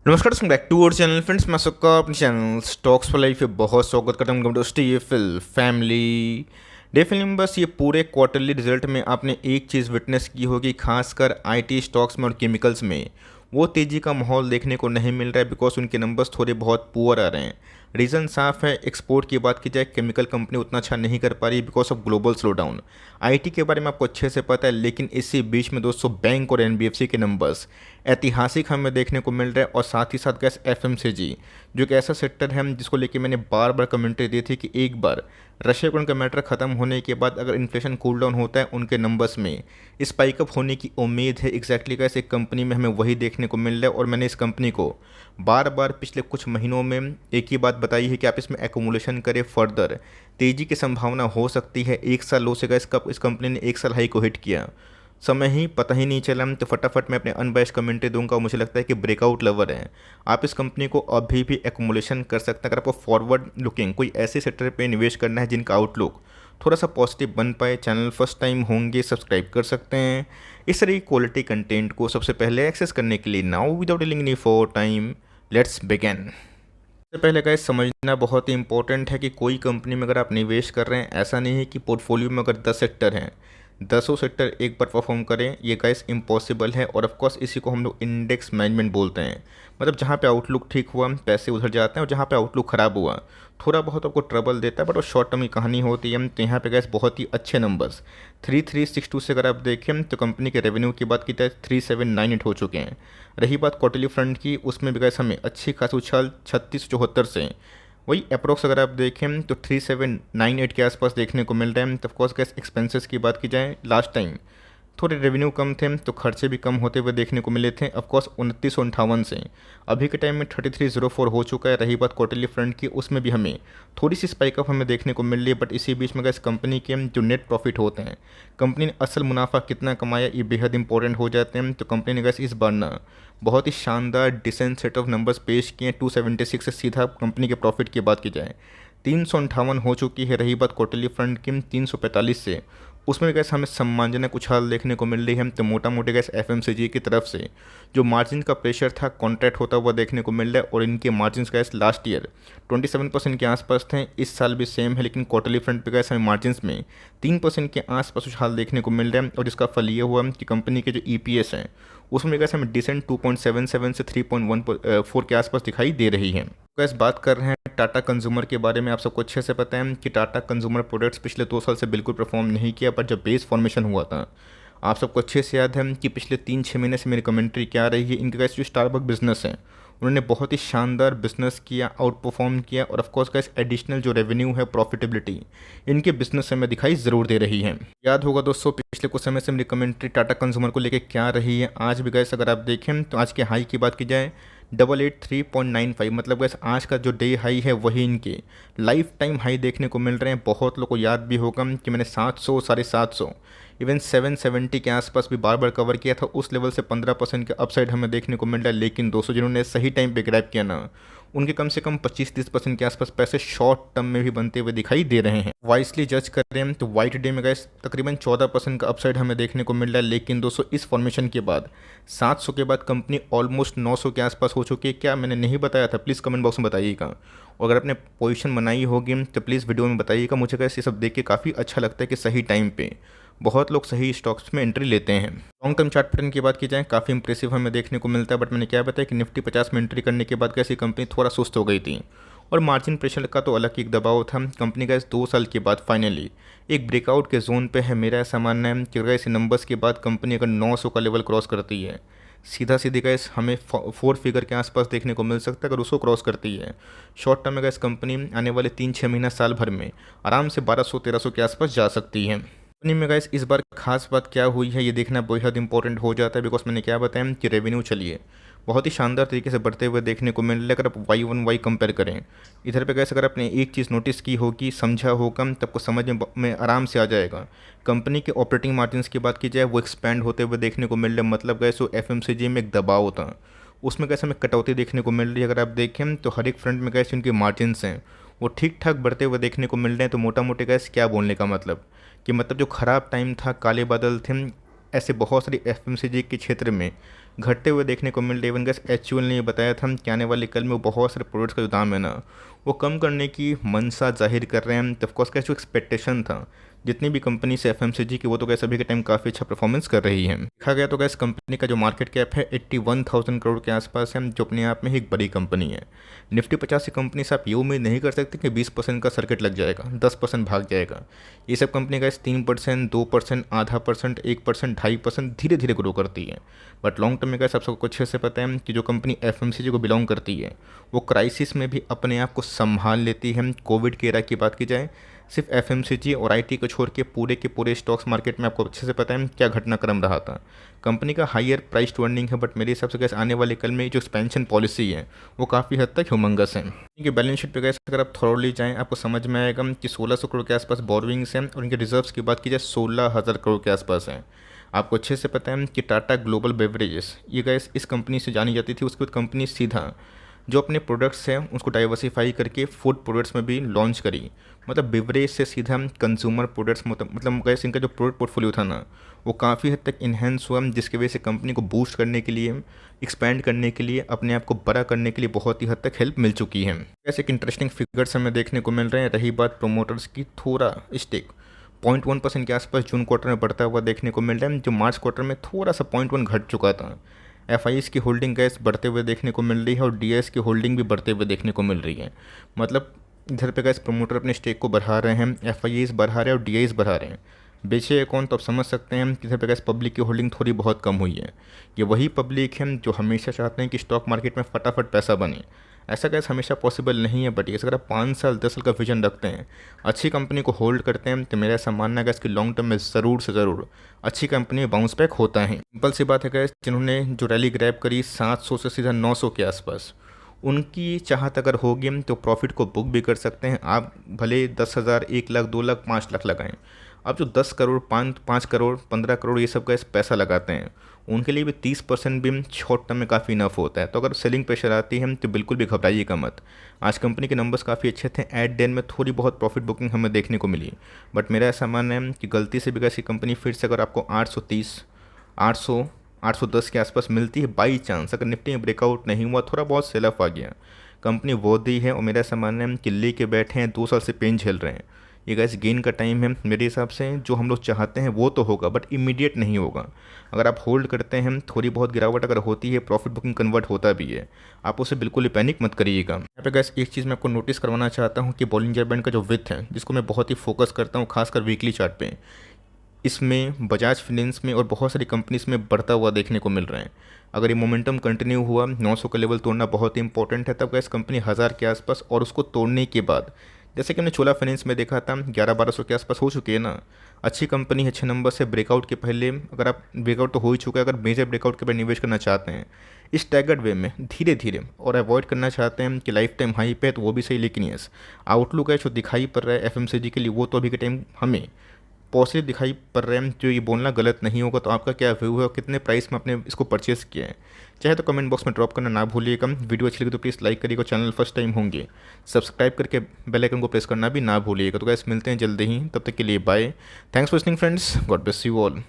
नमस्कार दोस्तों, back to our channel friends. मैं सबका अपने चैनल स्टॉक्स फॉर लाइफ पे बहुत स्वागत करता हूँ। दोस्तों ये फैमिली डे फिल्म, बस ये पूरे क्वार्टरली रिजल्ट में आपने एक चीज़ विटनेस की होगी, खासकर आईटी स्टॉक्स में और केमिकल्स में वो तेज़ी का माहौल देखने को नहीं मिल रहा है बिकॉज उनके नंबर्स थोड़े बहुत पुअर आ रहे हैं। रीज़न साफ है, एक्सपोर्ट की बात की जाए केमिकल कंपनी उतना अच्छा नहीं कर पा रही because of global slow down. IT के बारे में आपको अच्छे से पता है, लेकिन इसी बीच में दोस्तों बैंक और एनबीएफसी के नंबर्स ऐतिहासिक हमें देखने को मिल रहा है। और साथ ही साथ गैस एफएमसीजी जो कि ऐसा सेक्टर है जिसको लेके मैंने बार बार कमेंट्री दी थी कि एक बार रशिया यूक्रेन का मैटर खत्म होने के बाद अगर इन्फ्लेशन कूल डाउन होता है उनके नंबर्स में स्पाइकअप होने की उम्मीद है। एग्जैक्टली कैसे कंपनी में हमें वही देखने को मिल रहा है। और मैंने इस कंपनी को बार बार पिछले कुछ महीनों में एक ही बात बताई है कि आप इसमें एक्यूमुलेशन करें, फर्दर तेजी की संभावना हो सकती है। एक साल लो से गए इस कंपनी ने एक साल हाई को हिट किया, समय ही पता ही नहीं चला। तो फटाफट मैं अपने अनबायस्ड कमेंट्री दूंगा और मुझे लगता है कि ब्रेकआउट लवर है, आप इस कंपनी को अभी भी एक्यूमुलेशन कर सकते हैं। अगर आपको फॉरवर्ड लुकिंग कोई ऐसे सेक्टर पे निवेश करना है जिनका आउटलुक थोड़ा सा पॉजिटिव बन पाए, चैनल फर्स्ट टाइम होंगे सब्सक्राइब कर सकते हैं। इस तरह की क्वालिटी कंटेंट को सबसे पहले एक्सेस करने के लिए now without dealing any for time let's begin. सबसे पहले गाइस समझना बहुत ही इंपॉर्टेंट है कि कोई कंपनी में अगर आप निवेश कर रहे हैं, ऐसा नहीं है कि पोर्टफोलियो में अगर 10 सेक्टर हैं, 10 सेक्टर एक बार परफॉर्म करें, ये गाइस इम्पॉसिबल है। और ऑफकोर्स इसी को हम लोग इंडेक्स मैनेजमेंट बोलते हैं। मतलब जहाँ पे आउटलुक ठीक हुआ पैसे उधर जाते हैं, और जहाँ पे आउटलुक ख़राब हुआ थोड़ा बहुत आपको ट्रबल देता है, बट वो शॉर्ट टर्म की कहानी होती है। तो यहाँ पे गैस बहुत ही अच्छे नंबर्स 3362 से अगर आप देखें तो कंपनी के रेवेन्यू की बात की जाए 3798 हो चुके हैं। रही बात क्वार्टरली फ्रंट की, उसमें भी गैस हमें अच्छी खासी उछाल 3674 से वही अप्रोक्स अगर आप देखें तो 3798 के आसपास देखने को मिल रहे हैं। तो ऑफकोर्स गैस एक्सपेंसेस की बात की जाए, लास्ट टाइम थोड़े रेवेन्यू कम थे तो खर्चे भी कम होते हुए देखने को मिले थे। ऑफकोर्स 2958 से अभी के टाइम में 3304 हो चुका है। रही बात क्वार्टरली फ्रंट की, उसमें भी हमें थोड़ी सी स्पाइकअप हमें देखने को मिल रही है। बट इसी बीच में गैस कंपनी के जो नेट प्रॉफिट होते हैं, कंपनी ने असल मुनाफा कितना कमाया, ये बेहद इंपॉर्टेंट हो जाते हैं। तो कंपनी ने गैस इस बार ना बहुत ही शानदार डिसेंट सेट ऑफ नंबर्स पेश किए। 276 से सीधा कंपनी के प्रॉफिट की बात की जाए 358 हो चुकी है। रही बात क्वार्टरली फ्रंट की 345 से, उसमें गैस हमें सम्मानजनक उछाल देखने को मिल रही है। तो मोटा मोटी गैस एफएमसीजी की तरफ से जो मार्जिन का प्रेशर था कॉन्ट्रैक्ट होता हुआ देखने को मिल रहा है। और इनके मार्जिन गैस लास्ट ईयर 27% के आसपास थे, इस साल भी सेम है। लेकिन क्वार्टरली फ्रंट पे गैस हमें मार्जिन में 3% के आसपास उछाल देखने को मिल रहा है। और जिसका फल ये हुआ कि कंपनी के जो ईपीएस हैं उसमें गैस हमें डिसेंट 2.77 से 3.14 के आसपास दिखाई दे रही है। गैस बात कर रहे हैं टाटा कंज्यूमर के बारे में। आप सबको अच्छे से पता है कि टाटा कंज्यूमर प्रोडक्ट्स पिछले 2 साल से बिल्कुल परफॉर्म नहीं किया। पर जब बेस फॉर्मेशन हुआ था, आप सबको अच्छे से याद है कि पिछले 3-6 महीने से मेरी कमेंट्री क्या रही है। इनके गैस जो स्टारबक बिजनेस है उन्होंने बहुत ही शानदार बिजनेस किया, आउट परफॉर्म किया। और ऑफकोर्स गैस एडिशनल जो रेवेन्यू है, प्रॉफिटेबिलिटी इनके बिजनेस से हमें दिखाई ज़रूर दे रही है। याद होगा दोस्तों पिछले कुछ समय से मेरी कमेंट्री टाटा कंज्यूमर को लेकर क्या रही है। आज भी गैस अगर आप देखें तो आज के हाई की बात की जाए 883.95, मतलब गैस आज का जो डे हाई है वही इनके लाइफ टाइम हाई देखने को मिल रहे हैं। बहुत लोगों को याद भी होगा कि मैंने 700, 750, इवन 770 के आसपास भी बार बार कवर किया था। उस लेवल से 15% का अपसाइड हमें देखने को मिल रहा है। लेकिन दोस्तों जिन्होंने सही टाइम पे ग्रैब किया ना, उनके कम से कम 25-30% के आसपास पैसे शॉर्ट टर्म में भी बनते हुए दिखाई दे रहे हैं। वाइसली जज कर रहे हैं तो वाइट डे में गैस तकरीबन 14% का अपसाइड हमें देखने को मिल रहा है। लेकिन दोस्तों इस फॉर्मेशन के बाद 700 के बाद कंपनी ऑलमोस्ट 900 के आसपास हो चुकी है। क्या मैंने नहीं बताया था? प्लीज़ कमेंट बॉक्स में बताइएगा। और अगर आपने पोजीशन बनाई होगी तो प्लीज़ वीडियो में बताइएगा। मुझे कैसे ये सब देख के काफ़ी अच्छा लगता है कि सही टाइम पे बहुत लोग सही स्टॉक्स में एंट्री लेते हैं। लॉन्ग टर्म चार्ट पैटर्न की बात की जाए काफ़ी इंप्रेसिव हमें देखने को मिलता है। बट मैंने क्या बताया कि निफ्टी 50 में एंट्री करने के बाद कैसी कंपनी थोड़ा सुस्त हो गई थी। और मार्जिन प्रेशर का तो अलग ही एक दबाव था। कंपनी का इस 2 साल के बाद फाइनली एक ब्रेकआउट के जोन पे है। मेरा ऐसा मानना है कि अगर इस नंबर्स के बाद कंपनी अगर 900 का लेवल क्रॉस करती है, सीधा सीधी गैस हमें 4 फिगर के आसपास देखने को मिल सकता है। अगर उसको क्रॉस करती है, शॉर्ट टर्म में गैस कंपनी आने वाले 3-6 महीना साल भर में आराम से 1200-1300 के आसपास जा सकती है। कंपनी में गैस इस बार खास बात क्या हुई है ये देखना बेहद इंपॉर्टेंट हो जाता है। बिकॉज मैंने क्या बताया कि रेवेन्यू चलिए बहुत ही शानदार तरीके से बढ़ते हुए देखने को मिल रहा है। अगर आप Y1Y कंपेयर करें, इधर पे गैस अगर आपने एक चीज़ नोटिस की होगी, समझा होगा, तब आपको समझ में आराम से आ जाएगा। कंपनी के ऑपरेटिंग मार्जिन्स की बात की जाए वो एक्सपैंड होते हुए देखने को मिल रहे हैं। मतलब गैस वो एफएमसीजी में एक दबाव होता, उसमें गैस हमें कटौती देखने को मिल रही है। अगर आप देखें तो हर एक फ्रंट में गैस उनके मार्जिन्स हैं वो ठीक ठाक बढ़ते हुए देखने को मिल रहे हैं। तो मोटा मोटी गैस क्या बोलने का मतलब कि मतलब जो ख़राब टाइम था, काले बादल थे, ऐसे बहुत सारी एफएमसीजी के क्षेत्र में घटते हुए देखने को मिल रहे। इवन गैस एचयूएल ने ये बताया था कि आने वाले कल में वो बहुत सारे प्रोडक्ट्स का जो दाम है ना वो कम करने की मंशा जाहिर कर रहे हैं। ऑफकोर्स का जो एक्सपेक्टेशन था जितनी भी कंपनी से एफएमसीजी की, वो तो गैस अभी के टाइम काफ़ी अच्छा परफॉर्मेंस कर रही है। देखा गया तो गैस कंपनी का जो मार्केट कैप है 81,000 करोड़ के आसपास है, जो अपने आप में ही एक बड़ी कंपनी है। निफ्टी 50 की कंपनी से आप ये उम्मीद नहीं कर सकते कि 20% का सर्किट लग जाएगा, 10% भाग जाएगा। ये सब कंपनी का 3%, 2%, आधा परसेंट, 1%, 2.5% धीरे धीरे ग्रो करती है। बट लॉन्ग टर्म में गैस आप सबको अच्छे से पता है कि जो कंपनी एफएमसीजी को बिलोंग करती है वो क्राइसिस में भी अपने आप को संभाल लेती है। कोविड के एरा की बात की जाए, सिर्फ एफएमसीजी और आईटी को छोड़ के पूरे स्टॉक्स मार्केट में आपको अच्छे से पता है क्या घटनाक्रम रहा था। कंपनी का हायर प्राइस टू अर्निंग है, बट मेरे हिसाब से गैस आने वाले कल में जो एक्सपेंशन पॉलिसी है वो काफ़ी हद तक ह्यूमंगस है। इनके बैलेंस शीट पे गैस अगर आप थॉरली जाएँ आपको समझ में आएगा कि 1600 करोड़ के आसपास बोरोइंग्स हैं और इनके रिजर्व्स की बात की जाए 16,000 करोड़ के आसपास है। आपको अच्छे से पता है कि टाटा ग्लोबल बेवरेजेस ये गैस इस कंपनी से जानी जाती थी। उसके बाद कंपनी सीधा जो अपने प्रोडक्ट्स हैं उसको डाइवर्सिफाई करके फूड प्रोडक्ट्स में भी लॉन्च करी। मतलब बेवरेज से सीधा कंज्यूमर प्रोडक्ट्स, मतलब गैस इनका जो प्रोडक्ट पोर्टफोलियो था ना वो काफ़ी हद तक इन्हेंस हुआ, जिसकी वजह से कंपनी को बूस्ट करने के लिए, एक्सपैंड करने के लिए, अपने आप को बड़ा करने के लिए बहुत ही हद तक हेल्प मिल चुकी है। ऐसे एक इंटरेस्टिंग फिगर्स हमें देखने को मिल रहे हैं। रही बात प्रोमोटर्स की, थोड़ा स्टेक 0.1% के आसपास जून क्वार्टर में बढ़ता हुआ देखने को मिल रहा है, जो मार्च क्वार्टर में थोड़ा सा 0.1 घट चुका था। एफआईएस की होल्डिंग गैस बढ़ते हुए देखने को मिल रही है और डीएस की होल्डिंग भी बढ़ते हुए देखने को मिल रही है। मतलब इधर पे गैस प्रमोटर अपने स्टेक को बढ़ा रहे हैं, एफआईएस बढ़ा रहे हैं और डीआईएस बढ़ा रहे हैं। बेचे कौन, तो आप समझ सकते हैं कि इधर पे गैस पब्लिक की होल्डिंग थोड़ी बहुत कम हुई है। ये वही पब्लिक है जो हमेशा चाहते हैं कि स्टॉक मार्केट में फटाफट पैसा बने। ऐसा गैस हमेशा पॉसिबल नहीं है, बट अगर आप 5 साल 10 साल का विजन रखते हैं, अच्छी कंपनी को होल्ड करते हैं, तो मेरा ऐसा मानना है गैस कि लॉन्ग टर्म में ज़रूर से ज़रूर अच्छी कंपनी में बाउंस बैक होता है। सिंपल सी बात है गैस, जिन्होंने जो रैली ग्रैब करी 700 से सीधा 900 के आसपास, उनकी चाहत अगर होगी तो प्रॉफिट को बुक भी कर सकते हैं। आप भले 10,000, 1 लाख, 2 लाख, 5 लाख लगाएं। अब जो 10 करोड़, 5 करोड़, 15 करोड़ ये सब का पैसा लगाते हैं, उनके लिए भी 30% भी शॉर्ट टर्म में काफ़ी इनफ होता है। तो अगर सेलिंग प्रेशर आती है तो बिल्कुल भी घबराइएगा मत। आज कंपनी के नंबर्स काफ़ी अच्छे थे, एट डेन में थोड़ी बहुत प्रॉफिट बुकिंग हमें देखने को मिली, बट मेरा ऐसा मानना है कि गलती से भी ऐसी कंपनी फिर से अगर आपको 830, 800, 810 के आसपास मिलती है बाई चांस, अगर निफ्टी में ब्रेकआउट नहीं हुआ, थोड़ा बहुत सेल ऑफ आ गया, कंपनी वो दी है और मेरा ऐसा मानना है कि ले के बैठे हैं, 2 साल से पेन झेल रहे हैं। ये गैस गेन का टाइम है मेरे हिसाब से। जो हम लोग चाहते हैं वो तो होगा, बट इमीडिएट नहीं होगा। अगर आप होल्ड करते हैं, थोड़ी बहुत गिरावट अगर होती है, प्रॉफिट बुकिंग कन्वर्ट होता भी है, आप उसे बिल्कुल ही पैनिक मत करिएगा। यहाँ पे गैस एक चीज़ मैं आपको नोटिस करवाना चाहता हूँ कि बॉलिंजर बैंड का जो विथ है, जिसको मैं बहुत ही फोकस करता हूँ खासकर वीकली चार्ट पे, इसमें बजाज फिनेंस में और बहुत सारी कंपनीज में बढ़ता हुआ देखने को मिल रहे हैं। अगर ये मोमेंटम कंटिन्यू हुआ, 900 का लेवल तोड़ना बहुत ही इंपॉर्टेंट है, तब गैस कंपनी 1000 के आसपास, और उसको तोड़ने के बाद जैसे कि हमने चोला फाइनेंस में देखा था 1100-1200 के आसपास हो चुकी है ना। अच्छी कंपनी है, अच्छे नंबर से ब्रेकआउट के पहले, अगर आप ब्रेकआउट तो हो ही चुका है, अगर मेजर ब्रेकआउट के बाद निवेश करना चाहते हैं इस स्टैगर्ड वे में धीरे धीरे, और अवॉइड करना चाहते हैं कि लाइफ टाइम हाई पे है, तो वो भी सही। लेकिन यस, आउटलुक है जो दिखाई पड़ रहा है एफएमसीजी के लिए, वो तो अभी के टाइम हमें पॉजिटिव दिखाई पड़ रहे हैं। जो ये बोलना गलत नहीं होगा। तो आपका क्या व्यू है और कितने प्राइस में आपने इसको परचेस किया है, चाहे तो कमेंट बॉक्स में ड्रॉप करना ना भूलिएगा। वीडियो अच्छी लगी तो प्लीज़ लाइक करिएगा, चैनल फर्स्ट टाइम होंगे सब्सक्राइब करके बेल आइकन को प्रेस करना भी ना भूलिएगा। तो गाइस मिलते हैं जल्दी ही, तब तक के लिए bye. Thanks for listening friends, God bless you all.